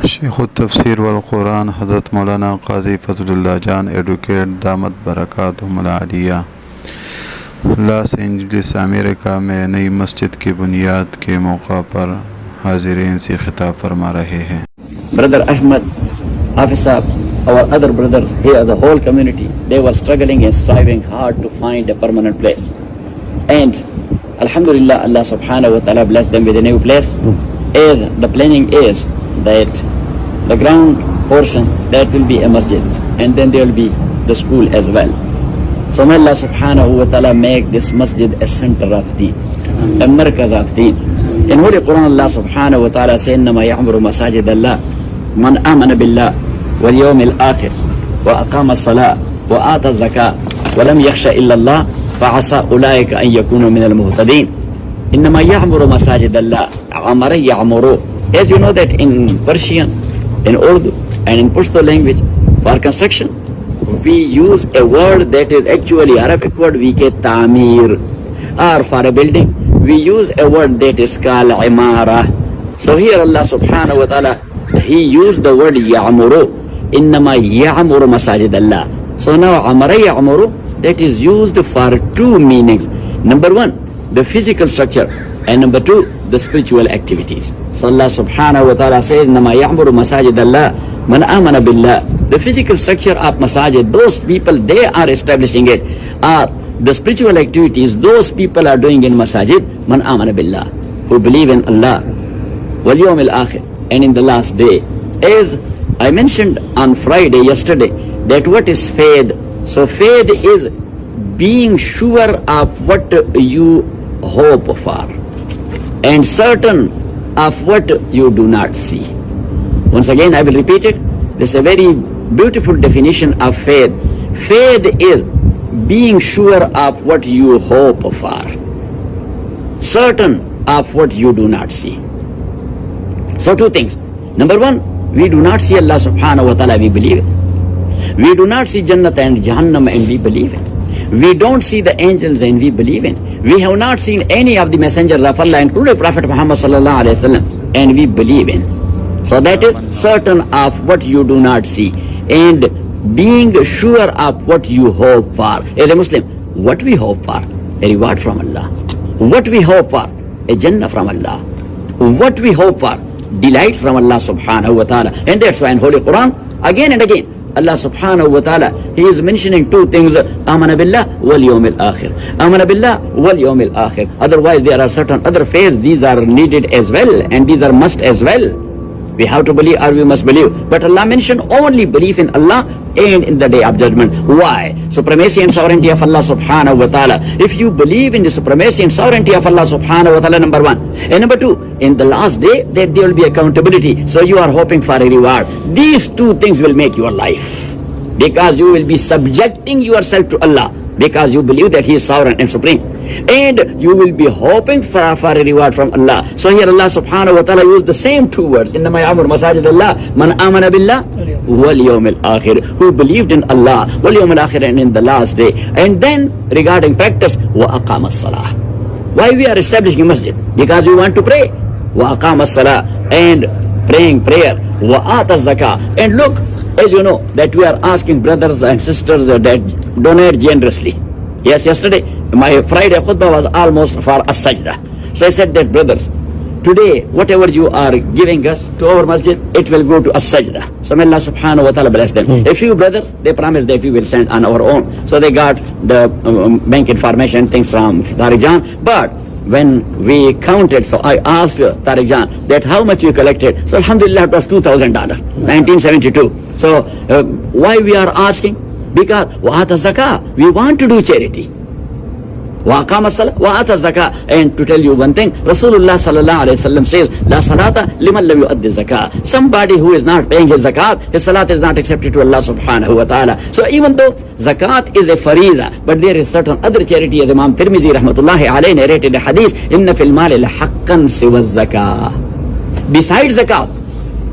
शेख तफसीर वल कुरान हज़रत मौलाना क़ाज़ी फज़लुल्लाह जान एडवोकेट दामत बरकातुहुमुल आलिया लॉस एंजलिस अमेरिका में नई मस्जिद की बुनियाद के मौका पर हाज़िरीन से खिताब फरमा रहे हैं। Brother Ahmed, Hafiz Sahab, our other brothers here, the whole community, they were struggling and striving hard to find a permanent place. And Alhamdulillah, Allah subhanahu wa ta'ala blessed them with a new place. As the planning is that the ground portion, that will be a masjid, and then there will be the school as well. So may Allah subhanahu wa ta'ala make this masjid a center of deen, a markaz of deen. In Holy Quran, Allah subhanahu wa ta'ala says, إِنَّمَا يَعْمُرُ مَسَاجِدَ اللَّهِ مَنْ آمَنَ بِاللَّهِ وَالْيَوْمِ الْآخِرِ وَأَقَامَ الصَّلَاةَ وَآتَى الزَّكَاةَ وَلَمْ يَخْشَ إِلَّا اللَّهَ فَعَسَى أُولَٰئِكَ أَن يَكُونُوا مِنَ الْمُهْتَدِينَ. إِنَّمَا يَعْمُرُ مَسَاجِدَ اللَّهِ عَمَرَ يَعْمُرُ. As you know that in Persian, in Urdu and in Pashto language, for construction, we use a word that is actually Arabic word, we get ta'mir. Or for a building, we use a word that is called imara. So here Allah subhanahu wa ta'ala, He used the word ya'muru. Innama ya'muru masajid Allah. So now amara ya'muru, that is used for two meanings. Number one, the physical structure, and number two, the spiritual activities. So Allah subhanahu wa ta'ala says, Innama ya'muru masajid Allah man amana billah. The physical structure of masajid, those people, they are establishing it. Or the spiritual activities, those people are doing in masajid, man amana billah, who believe in Allah, wal yawmil akhir, and in the last day. As I mentioned on Friday, yesterday, that what is faith? So faith is being sure of what you hope for, and certain of what you do not see. Once again, I will repeat it. This is a very beautiful definition of faith. Faith is being sure of what you hope for, certain of what you do not see. So two things. Number one, we do not see Allah subhanahu wa ta'ala, we believe it. We do not see Jannat and Jahannam, and we believe it. We don't see the angels, and we believe in. We have not seen any of the messengers of Allah, including Prophet Muhammad sallallahu alaihi wasallam, and we believe in. So that is certain of what you do not see, and being sure of what you hope for. As a Muslim, what we hope for? A reward from Allah. What we hope for? A Jannah from Allah. What we hope for? Delight from Allah subhanahu wa ta'ala. And that's why in Holy Quran, again and again, Allah subhanahu wa ta'ala, He is mentioning two things. Amana billah wal yawmil akhir. Amana billah wal yawmil akhir. Otherwise there are certain other faiths, these are needed as well, and these are must as well. We have to believe, or we must believe. But Allah mentioned only belief in Allah and in the day of judgment. Why? Supremacy and sovereignty of Allah subhanahu wa ta'ala. If you believe in the supremacy and sovereignty of Allah subhanahu wa ta'ala, number one. And number two, in the last day, that there will be accountability. So you are hoping for a reward. These two things will make your life. Because you will be subjecting yourself to Allah, because you believe that He is sovereign and supreme, and you will be hoping for a reward from Allah. So here Allah subhanahu wa ta'ala used the same two words. Innama ya'muru masajid Allah man amana billah wal yawmil akhir, who believed in Allah, wal yawmil akhir, and in the last day. And then regarding practice, wa aqama as-salah. Why we are establishing a masjid? Because we want to pray. Wa aqama as-salah, and praying prayer. Wa ata az-zakah, and look, as you know, that we are asking brothers and sisters that donate generously. Yes, yesterday, my Friday khutbah was almost for a sajda. So I said that, brothers, today, whatever you are giving us to our masjid, it will go to a sajda. So may Allah subhanahu wa ta'ala bless them. A few brothers, they promised that we will send on our own. So they got the bank information, things from Tariq Jan. But when we counted, so I asked Tariq Jan that how much you collected. So alhamdulillah, it was $2,000, 1972. So why we are asking? Because wa'ata zakah, we want to do charity. Wa'aqama salah, wa'ata zakah. And to tell you one thing, Rasulullah sallallahu alayhi wasallam says, La salata liman lam yu'addi zakah. Somebody who is not paying his zakat, his salat is not accepted to Allah subhanahu wa ta'ala. So even though zakat is a fariza, but there is certain other charity, as Imam Tirmizi rahmatullahi alayhi narrated a hadith, inna fil mali la haqqan siwa zakah. Besides zakat,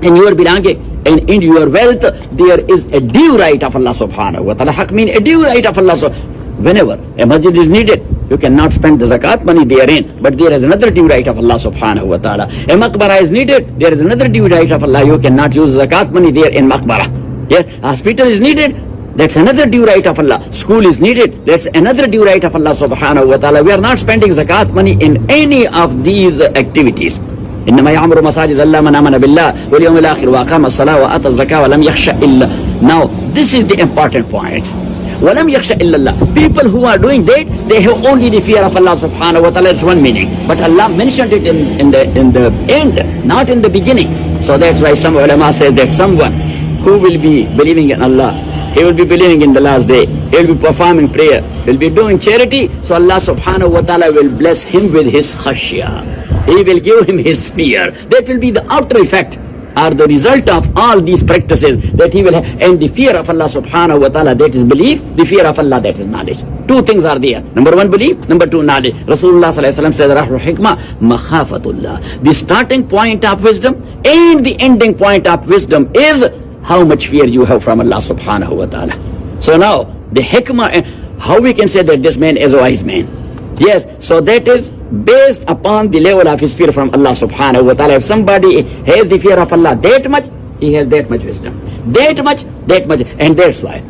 in your belonging, and in your wealth, there is a due right of Allah subhanahu wa ta'ala. Haqq means a due right of Allah. So whenever a masjid is needed, You cannot spend the zakat money therein. But there is another due right of Allah subhanahu wa ta'ala. A maqbara is needed. There is another due right of Allah. You cannot use zakat money there in maqbara. Yes, hospital is needed. That's another due right of Allah. School is needed. That's another due right of Allah subhanahu wa ta'ala. We are not spending zakat money in any of these activities. إنما يعمر مساجد الله من آمن بالله واليوم الآخر وأقام الصلاة وآتى الزكاة ولم يخشى إلا. Now this is the important point. وَلَمْ يَخْشَ إِلَّا اللَّهِ. People who are doing that, they have only the fear of Allah subhanahu wa ta'ala. It's one meaning. But Allah mentioned it in the end, not in the beginning. So that's why some ulama say that someone who will be believing in Allah, he will be believing in the last day, he will be performing prayer, he will be doing charity, so Allah subhanahu wa ta'ala will bless him with his khashya. He will give him his fear. That will be the outer effect, are the result of all these practices that he will have. And the fear of Allah subhanahu wa ta'ala, that is belief. The fear of Allah, that is knowledge. Two things are there. Number one, belief. Number two, knowledge. Rasulullah sallallahu alaihi wasallam says, Rahul hikmah, makhafatullah. The starting point of wisdom and the ending point of wisdom is how much fear you have from Allah subhanahu wa ta'ala. So now, the hikmah, how we can say that this man is a wise man? Yes, so that is based upon the level of his fear from Allah subhanahu wa ta'ala. If somebody has the fear of Allah that much, he has that much wisdom. That much. And that's why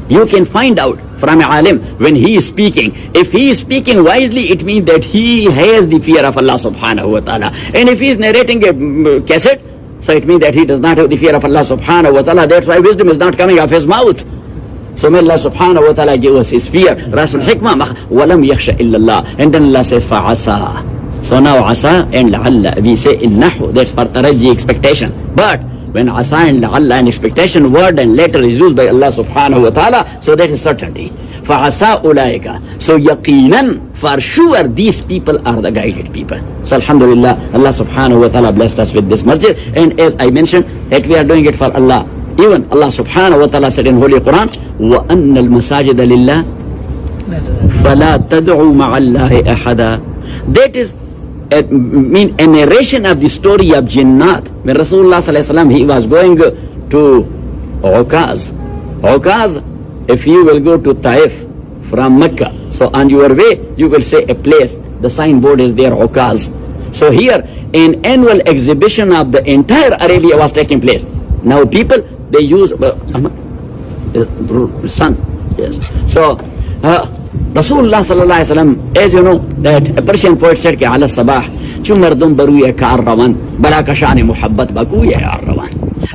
you can find out from an alim when he is speaking. If he is speaking wisely, it means that he has the fear of Allah subhanahu wa ta'ala. And if he is narrating a cassette, so it means that he does not have the fear of Allah subhanahu wa ta'ala. That's why wisdom is not coming off his mouth. So may Allah subhanahu wa ta'ala give us his fear. Rasul hikmah, walam yakhsha illallah. And then Allah says, fa'asa. So now asa and la'alla, we say in nahu, that's for taraji, expectation. But when asa and la'alla and expectation word and letter is used by Allah subhanahu wa ta'ala, so that is certainty. Fa'asa ulaika. So yaqinan, for sure, these people are the guided people. So alhamdulillah, Allah subhanahu wa ta'ala blessed us with this masjid. And as I mentioned, that we are doing it for Allah. Even Allah subhanahu wa ta'ala said in Holy Quran, وَأَنَّ الْمَسَاجِدَ لِلَّهِ فَلَا تَدْعُوا مَعَ اللَّهِ أَحَدًا. That is a narration of the story of Jinnat. When Rasulullah sallallahu alaihi wasallam, he was going to Uqaz, if you will go to Taif from Mecca, so on your way, you will say a place, the signboard is there, Uqaz. So here, an annual exhibition of the entire Arabia was taking place. Now people, they use sun. Yes. So Rasulullah sallallahu alaihi wasallam, as you know, that a Persian poet said, "Ala sabah, chumardum baruya ka arrawan, bala ka shani muhabbat bakuya arrawan."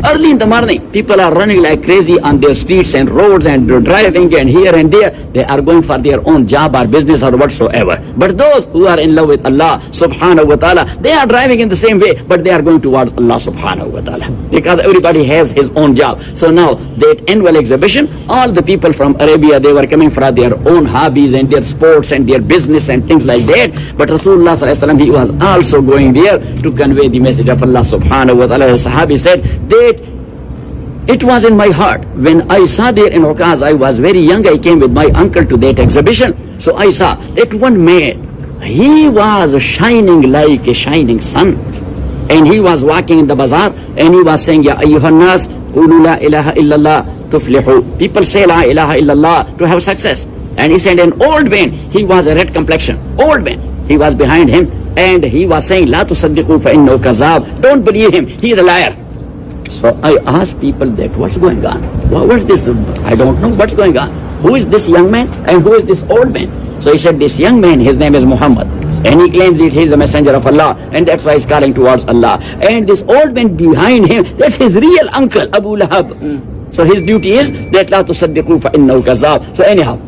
Early in the morning, people are running like crazy on their streets and roads and driving and here and there. They are going for their own job or business or whatsoever. But those who are in love with Allah subhanahu wa ta'ala, they are driving in the same way, but they are going towards Allah subhanahu wa ta'ala. Because everybody has his own job. So now, that annual exhibition, all the people from Arabia, they were coming for their own hobbies and their sports and their business and things like that. But Rasulullah sallallahu alaihi wasallam, he was also going there to convey the message of Allah subhanahu wa ta'ala. The Sahabi said that it was in my heart. When I saw there in Uqaz, I was very young. I came with my uncle to that exhibition. So I saw that one man, he was shining like a shining sun. And he was walking in the bazaar and he was saying, Ya ayyuhan nas, qulu la ilaha illallah tuflihu. People say la ilaha illallah to have success. And he said an old man, he was a red complexion, old man. He was behind him and he was saying, La tusaddiqu fa innahu kazab. Don't believe him, he is a liar. So I asked people that, what's going on? What's this? I don't know what's going on. Who is this young man and who is this old man? So he said, this young man, his name is Muhammad. And he claims that he is a messenger of Allah. And that's why he's calling towards Allah. And this old man behind him, that's his real uncle, Abu Lahab. So his duty is that La tusaddiqu fa innahu kazab. So anyhow,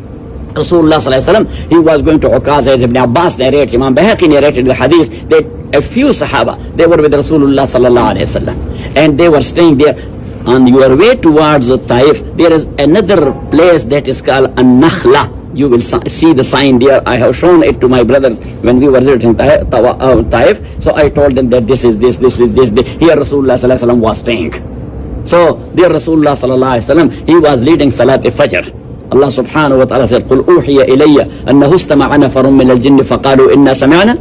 Rasulullah sallallahu alaihi wasallam, he was going to Uqaz, as Ibn Abbas narrates, Imam Bahaqi narrated the hadith, that a few Sahaba, they were with Rasulullah sallallahu alaihi wasallam, and they were staying there. On your way towards Taif, there is another place that is called An-Nakhla. You will see the sign there. I have shown it to my brothers when we were visiting Taif. So I told them that this is this. Here Rasulullah sallallahu alaihi wasallam was staying. So there Rasulullah sallallahu alaihi wasallam, he was leading Salat al-Fajr. Allah subhanahu wa ta'ala said, قُلْ أُوحِيَ إِلَيَّ أَنَّهُ اسْتَمَعَ نَفَرٌ مِّنَ الْجِنِّ فَقَالُوا إِنَّا سَمِعْنَا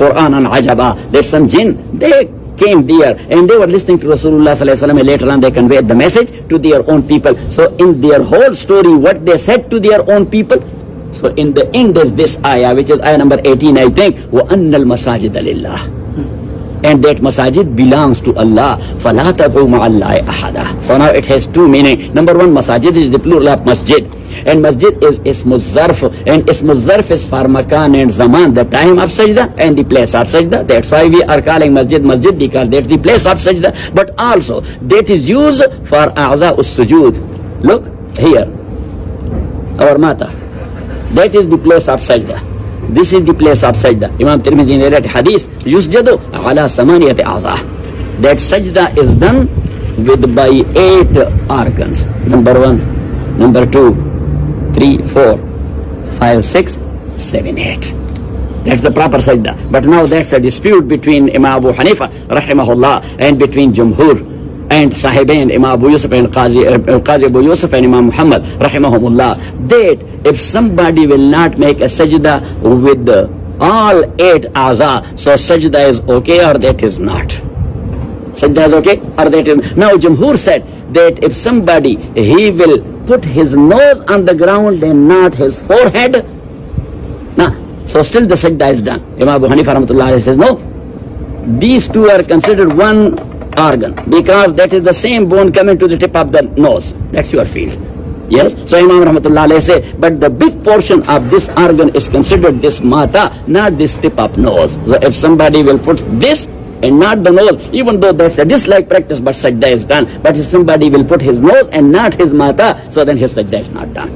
قُرْآنًا عَجَبًا. That some jinn, they came there and they were listening to Rasulullah sallallahu alaihi wasallam, and later on they conveyed the message to their own people. So in their whole story, what they said to their own people, So in the end is this ayah, which is ayah number 18, I think, وَأَنَّ الْمَسَاجِدَ لِلَّهِ. And that masajid belongs to Allah. فَلَا تَدْعُوا مَعَ اللَّهِ أَحَدًا. So now it has two meanings. Number one, masajid is the plural of masjid. And masjid is ismul zarf. And ismul zarf is for makan and zaman, the time of sajda and the place of sajda. That's why we are calling masjid masjid, because that's the place of sajda. But also, that is used for a'za us-sujud. Look here, our mata. That is the place of sajda. This is the place of sajda. Imam Tirmidhi narrated hadith, yusjadu ala samaniyati a'za. That sajda is done with by 8 organs. Number 1, number 2, 3, 4, 5, 6, 7, 8. That's the proper sajda. But now that's a dispute between Imam Abu Hanifa rahimahullah and between Jumhur and Sahibain, Imam Abu Yusuf and Qazi Abu Yusuf and Imam Muhammad rahimahumullah, that if somebody will not make a sajda with all 8 a'za, so sajda is okay or that is not. Sajda is okay or that is. Now Jumhur said that if somebody, he will put his nose on the ground and not his forehead, so still the sajda is done. Imam Abu Hanifa rahmatullah says no, these two are considered one organ, because that is the same bone coming to the tip of the nose. That's your field. Yes, so Imam rahmatullah say, but the big portion of this organ is considered this mata, not this tip of nose. So if somebody will put this and not the nose, even though that's a dislike practice, but sajda is done. But if somebody will put his nose and not his mata, so then his sajda is not done.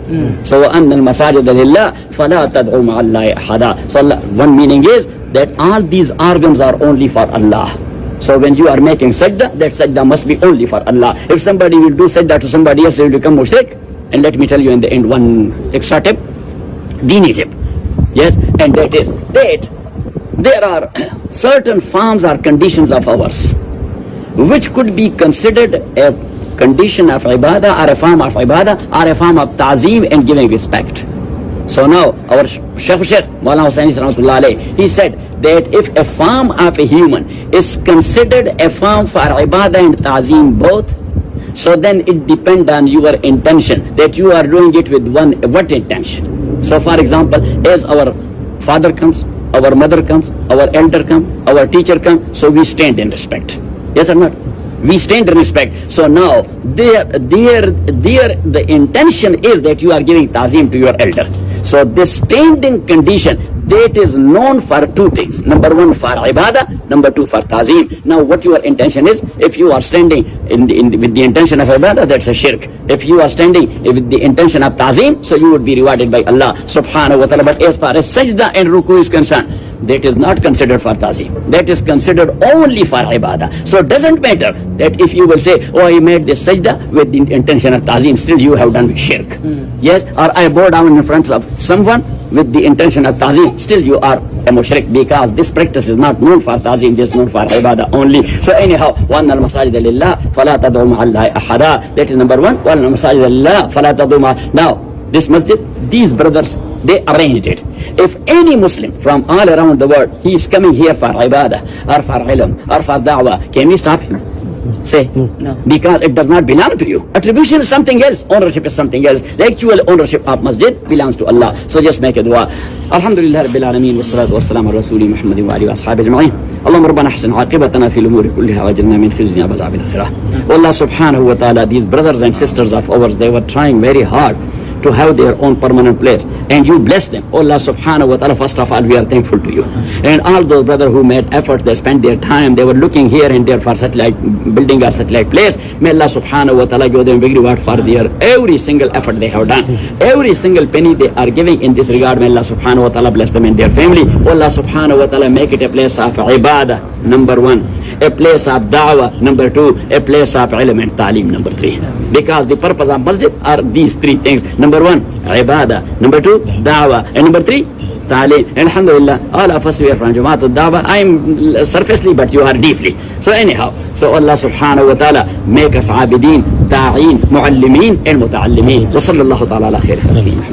So وَأَنَّ الْمَسَاجِدَ لِلَّهِ فَلَا تَدْعُوا مَعَ اللَّهِ أَحَدًا. So Allah, one meaning is that all these organs are only for Allah. So when you are making sajda, that sajda must be only for Allah. If somebody will do sajda to somebody else, he will become mushrik. And let me tell you in the end one extra tip, deeni tip. Yes, and that is that there are certain forms or conditions of ours which could be considered a condition of ibadah or a form of ibadah or a form of ta'zeem and giving respect. So now our Shaykh Maulana Hussaini rahmatullah alayhi, he said that if a form of a human is considered a form for ibadah and ta'zeem both, so then it depends on your intention, that you are doing it with what intention. So for example, as our father comes, our mother comes, our elder comes, our teacher comes, so we stand in respect. Yes or not? We stand in respect. So now, the intention is that you are giving ta'zeem to your elder. So this standing condition, that is known for two things. Number one, for ibadah. Number two, for ta'zeem. Now what your intention is, if you are standing with the intention of ibadah, that's a shirk. If you are standing with the intention of ta'zeem, so you would be rewarded by Allah subhanahu wa ta'ala. But as far as sajda and ruku is concerned, that is not considered for ta'zeem. That is considered only for ibadah. So it doesn't matter that if you will say, oh, I made this sajda with the intention of ta'zeem, still you have done shirk. Yes, or I bow down in front of someone with the intention of ta'zeem, still you are a mushrik, because this practice is not known for ta'zeem, just known for ibadah only. So anyhow, وَأَنَّ الْمَسَاجِدَ لِلَّهِ فَلَا تَدْعُوا مَعَ اللَّهِ أَحَدًا. That is number one. وَأَنَّ الْمَسَاجِدَ لِلَّهِ فَلَا تَدْعُوا مَعَ. Now, this masjid, these brothers, they arranged it. If any Muslim from all around the world, he is coming here for ibadah, or for ilm, or for da'wah, can we stop him? Say no, because it does not belong to you. Attribution is something else, ownership is something else. The actual ownership of masjid belongs to Allah. So just make a dua. Alhamdulillah Rabbil Alameen, wassalatu wassalamu ala Rasuli Muhammadin wa alihi wa ashabihi ajma'in. Allahumma rabbana ahsin aqibatana fil umuri kulliha wajirna min khizyina wa azabil akhirah. Allah subhanahu wa ta'ala, these brothers and sisters of ours, they were trying very hard to have their own permanent place, and you bless them. Allah subhanahu wa ta'ala, first of all, we are thankful to you. And all those brothers who made efforts, they spent their time, they were looking here and there for satellite building or satellite place. May Allah subhanahu wa ta'ala give them big reward for their every single effort they have done. Every single penny they are giving in this regard, may Allah subhanahu wa ta'ala bless them and their family. Allah subhanahu wa ta'ala make it a place of ibadah, number one. A place of da'wah, number two. A place of ilm and ta'lim, number three. Because the purpose of masjid are these three things. Number one, ibadah. Number two, da'wah. And number three, ta'lim. And alhamdulillah, all of us we are from Jamaat al-Da'wah. I am surfacely, but you are deeply. So anyhow, so Allah subhanahu wa ta'ala make us abideen, da'een, muallimeen and muta'allimeen. Wa sallallahu ta'ala ala khair khalqin.